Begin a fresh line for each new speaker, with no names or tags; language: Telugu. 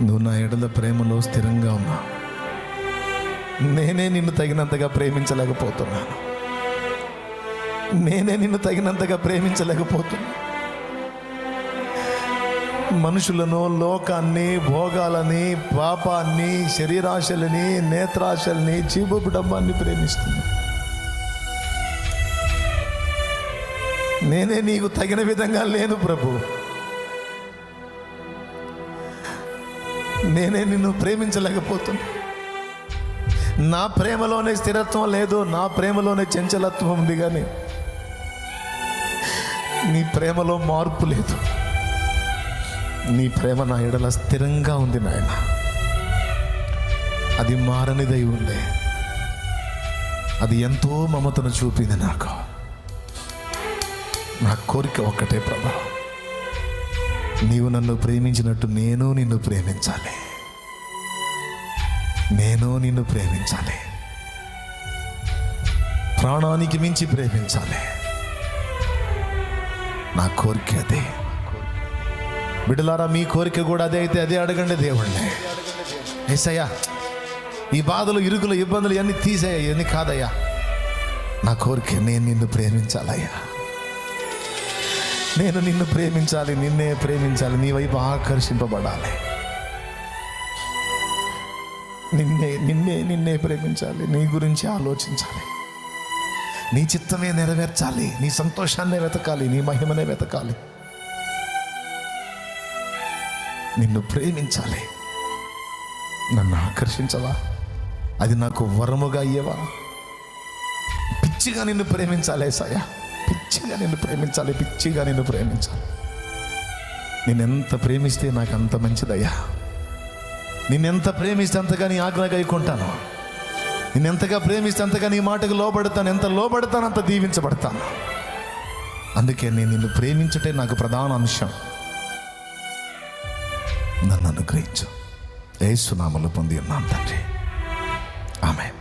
నువ్వు నా ఎడల ప్రేమలో స్థిరంగా ఉన్నా. నేనే నిన్ను తగినంతగా ప్రేమించలేకపోతున్నాను. మనుషులను, లోకాన్ని, భోగాలని, పాపాన్ని, శరీరాశలని, నేత్రాశల్ని, జీవపు డబ్బాన్ని ప్రేమిస్తున్నా. నేనే నీకు తగిన విధంగా లేను ప్రభు. నేనే నిన్ను ప్రేమించలేకపోతున్నా. నా ప్రేమలోనే స్థిరత్వం లేదు, నా ప్రేమలోనే చంచలత్వం ఉంది, కానీ నీ ప్రేమలో మార్పు లేదు. నీ ప్రేమ నా ఎడల స్థిరంగా ఉంది నాయన. అది మారనిదై ఉంది. అది ఎంతో మమతను చూపింది నాకు. నా కోరిక ఒక్కటే ప్రభా, నీవు నన్ను ప్రేమించినట్టు నేను నిన్ను ప్రేమించాలి. ప్రాణానికి మించి ప్రేమించాలి. నా కోరిక అదే. బిడ్డలారా, మీ కోరిక కూడా అదే అయితే అదే అడగండి దేవుణ్ణి. యేసయ్యా, ఈ బాధలు, ఇరుకులు, ఇబ్బందులు ఇవన్నీ తీసేయ్యా, ఇవన్నీ కాదయ్యా. నా కోరిక నేను నిన్ను ప్రేమించాలయ్యా. నేను నిన్ను ప్రేమించాలి, నిన్నే ప్రేమించాలి, నీ వైపు ఆకర్షింపబడాలి. నిన్నే ప్రేమించాలి, నీ గురించి ఆలోచించాలి, నీ చిత్తమే నెరవేర్చాలి, నీ సంతోషాన్నే వెతకాలి, నీ మహిమనే వెతకాలి. నిన్ను ప్రేమించాలి. నన్ను ఆకర్షించవా? అది నాకు వరముగా అయ్యేవా? పిచ్చిగా నిన్ను ప్రేమించాలి యేసయ్యా, పిచ్చిగా నిన్ను ప్రేమించాలి. నిన్నెంత ప్రేమిస్తే నాకు అంత మంచిదయ్యా. నిన్నెంత ప్రేమిస్తే అంతగా నీ ఆజ్ఞ గైకొంటాను. నిన్నెంతగా ప్రేమిస్తే అంతగా నీ మాటకు లోబడతాను. ఎంత లోబడతాను అంత దీవించబడతాను. అందుకే నేను నిన్ను ప్రేమించుటే నాకు ప్రధాన అంశం. నన్ను అనుగ్రహించు. యేసు నామములో పొంది ఉన్నాను తండ్రి. ఆమేన్.